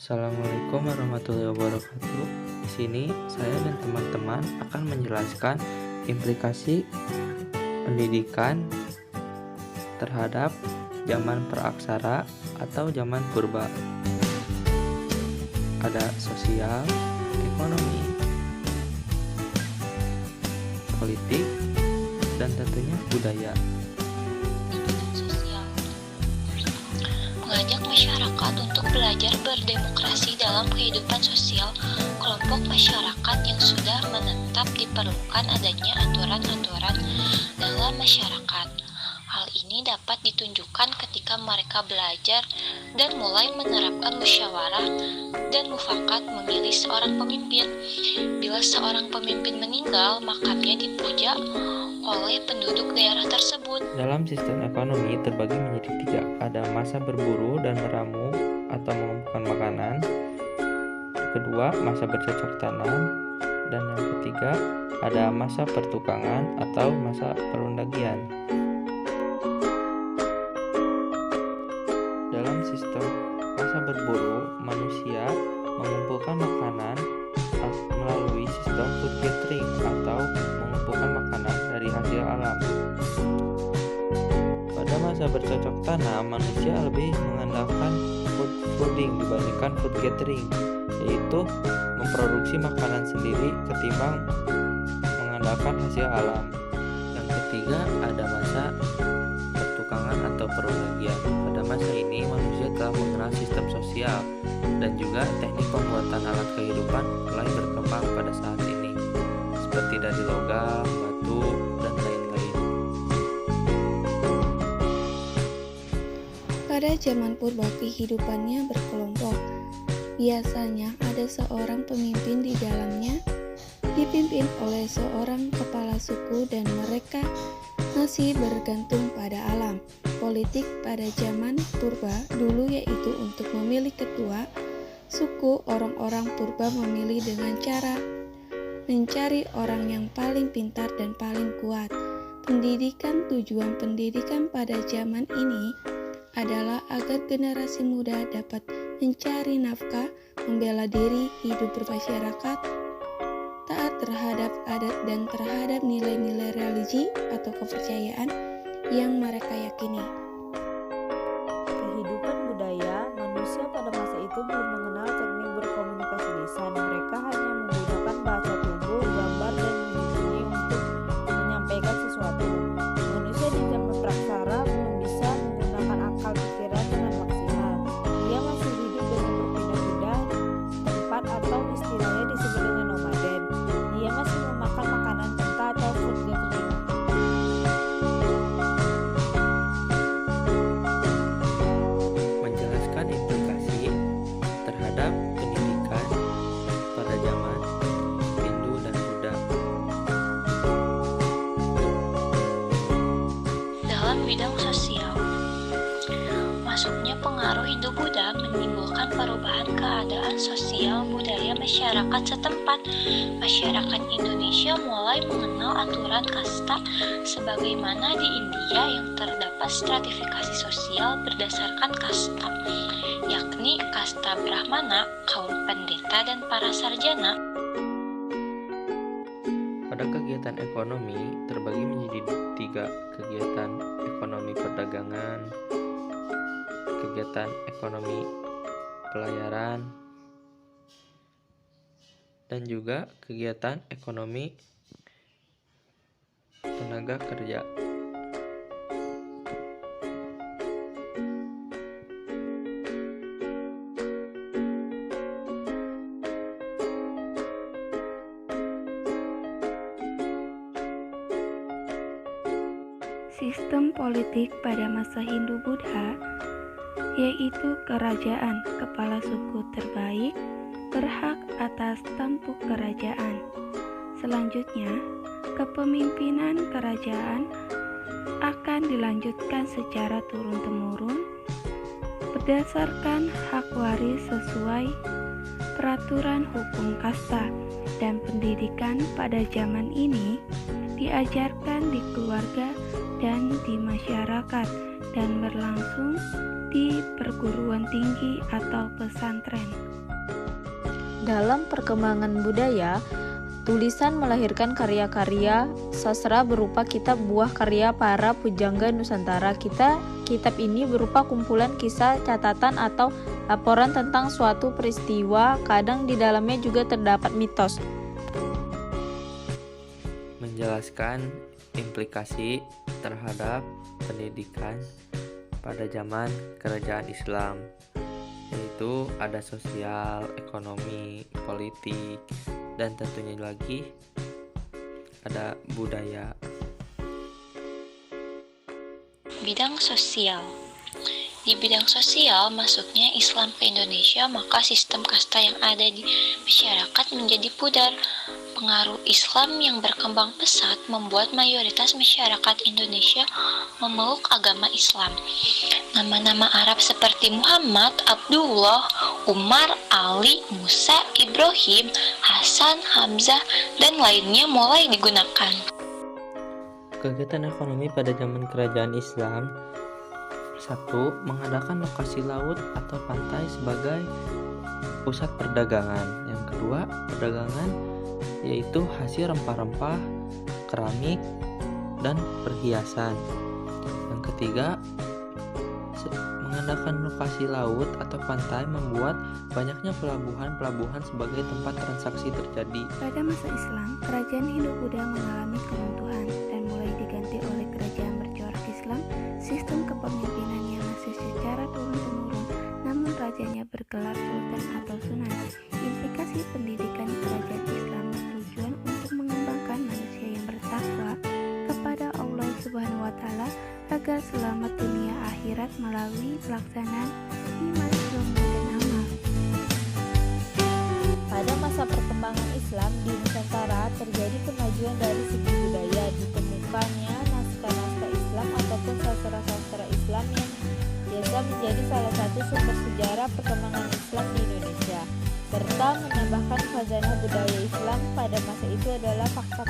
Assalamualaikum warahmatullahi wabarakatuh. Di sini saya dan teman-teman akan menjelaskan implikasi pendidikan terhadap zaman praaksara atau zaman purba. Ada sosial, ekonomi, politik, dan tentunya budaya. Sosial mengajak masyarakat untuk belajar berdemokrasi dalam kehidupan sosial kelompok masyarakat yang sudah menetap diperlukan adanya aturan-aturan dalam masyarakat. Hal ini dapat ditunjukkan ketika mereka belajar dan mulai menerapkan musyawarah dan mufakat memilih seorang pemimpin. Bila seorang pemimpin meninggal, makamnya dipuja oleh penduduk daerah tersebut. Dalam sistem ekonomi terbagi menjadi tiga. Ada masa berburu dan meramu atau mengumpulkan makanan. Kedua, masa bercocok tanam. Dan yang ketiga, ada masa pertukangan atau masa perundagian. Dalam sistem masa berburu, manusia mengumpulkan makanan melalui sistem food gathering atau mengumpulkan makanan dari hasil alam. Pada masa bercocok tanam, manusia lebih mengandalkan food fooding dibandingkan food gathering, yaitu memproduksi makanan sendiri ketimbang mengandalkan hasil alam. Yang ketiga, ada masa pertukangan atau perundagian. Pada masa ini, manusia telah mengenal sistem sosial dan juga teknik pembuatan alat kehidupan mulai berkembang pada saat ini, seperti dari logam, batu, dan lain-lain. Pada zaman purba kehidupannya berkelompok. Biasanya ada seorang pemimpin di dalamnya, dipimpin oleh seorang kepala suku dan mereka masih bergantung pada alam. Politik pada zaman purba dulu yaitu untuk memilih ketua suku. Orang-orang purba memilih dengan cara mencari orang yang paling pintar dan paling kuat. Pendidikan, tujuan pendidikan pada zaman ini adalah agar generasi muda dapat mencari nafkah, membela diri, hidup bermasyarakat, taat terhadap adat dan terhadap nilai-nilai religi atau kepercayaan yang mereka yakini. Kehidupan budaya, manusia pada masa itu belum mengenal teknik berkomunikasi lisan. Mereka hanya menggunakan bahasa tubuh, gambar, dan mimik untuk menyampaikan sesuatu. Manusia di zaman praksara belum bisa menggunakan akal pikiran dengan maksimal. Dia masih hidup dengan berpindah-pindah tempat atau istilahnya disebut dengan nomaden. Dia masih memakan makanan mentah atau food gathering. Menjelaskan implikasi terhadap pendidikan pada zaman Hindu dan Buddha. Dalam bidang sosial, masuknya pengaruh Hindu-Buddha menimbulkan perubahan keadaan sosial budaya masyarakat setempat. Masyarakat Indonesia mulai mengenal aturan kasta sebagaimana di India yang terdapat stratifikasi sosial berdasarkan kasta, yakni kasta Brahmana, kaum pendeta, dan para sarjana. Pada kegiatan ekonomi terbagi menjadi tiga. Kegiatan ekonomi perdagangan, kegiatan ekonomi pelayaran, dan juga kegiatan ekonomi tenaga kerja. Sistem politik pada masa Hindu-Buddha yaitu kerajaan, kepala suku terbaik berhak atas tampuk kerajaan. Selanjutnya, kepemimpinan kerajaan akan dilanjutkan secara turun-temurun berdasarkan hak waris sesuai peraturan hukum kasta, dan pendidikan pada zaman ini diajarkan di keluarga dan di masyarakat dan berlangsung di perguruan tinggi atau pesantren. Dalam perkembangan budaya, tulisan melahirkan karya-karya sastra berupa kitab buah karya para pujangga Nusantara. Kitab ini berupa kumpulan kisah, catatan, atau laporan tentang suatu peristiwa. Kadang di dalamnya juga terdapat mitos. Menjelaskan implikasi terhadap pendidikan pada zaman kerajaan Islam, yaitu ada sosial, ekonomi, politik, dan tentunya lagi ada budaya. Bidang sosial. Di bidang sosial, masuknya Islam ke Indonesia, maka sistem kasta yang ada di masyarakat menjadi pudar. Pengaruh Islam yang berkembang pesat membuat mayoritas masyarakat Indonesia memeluk agama Islam. Nama-nama Arab seperti Muhammad, Abdullah, Umar, Ali, Musa, Ibrahim, Hasan, Hamzah, dan lainnya mulai digunakan. Kegiatan ekonomi pada zaman kerajaan Islam: 1. Mengadakan lokasi laut atau pantai sebagai pusat perdagangan. Yang kedua, perdagangan yaitu hasil rempah-rempah, keramik, dan perhiasan. Yang ketiga, mengadakan lokasi laut atau pantai membuat banyaknya pelabuhan-pelabuhan sebagai tempat transaksi terjadi. Pada masa Islam, kerajaan Hindu-Buddha mengalami keruntuhan dan mulai diganti oleh kerajaan bercorak Islam. Sistem kepemimpinannya masih secara turun-temurun, namun rajanya bergelar sultan atau sunan. Implikasi pendidikan kerajaan Islam bertujuan untuk mengembangkan manusia yang bertakwa kepada Allah Subhanahu wa Ta'ala agar selamat dunia akhirat melalui pelaksanaan iman, ilmu, dan amal. Pada masa perkembangan Islam di Nusantara terjadi kemajuan dari segi budaya. Ditemukannya naskah-naskah Islam ataupun sastra-sastra Islam yang biasa menjadi salah satu sumber sejarah perkembangan Islam di Indonesia, serta menambahkan khazanah budaya Islam pada masa itu adalah fakta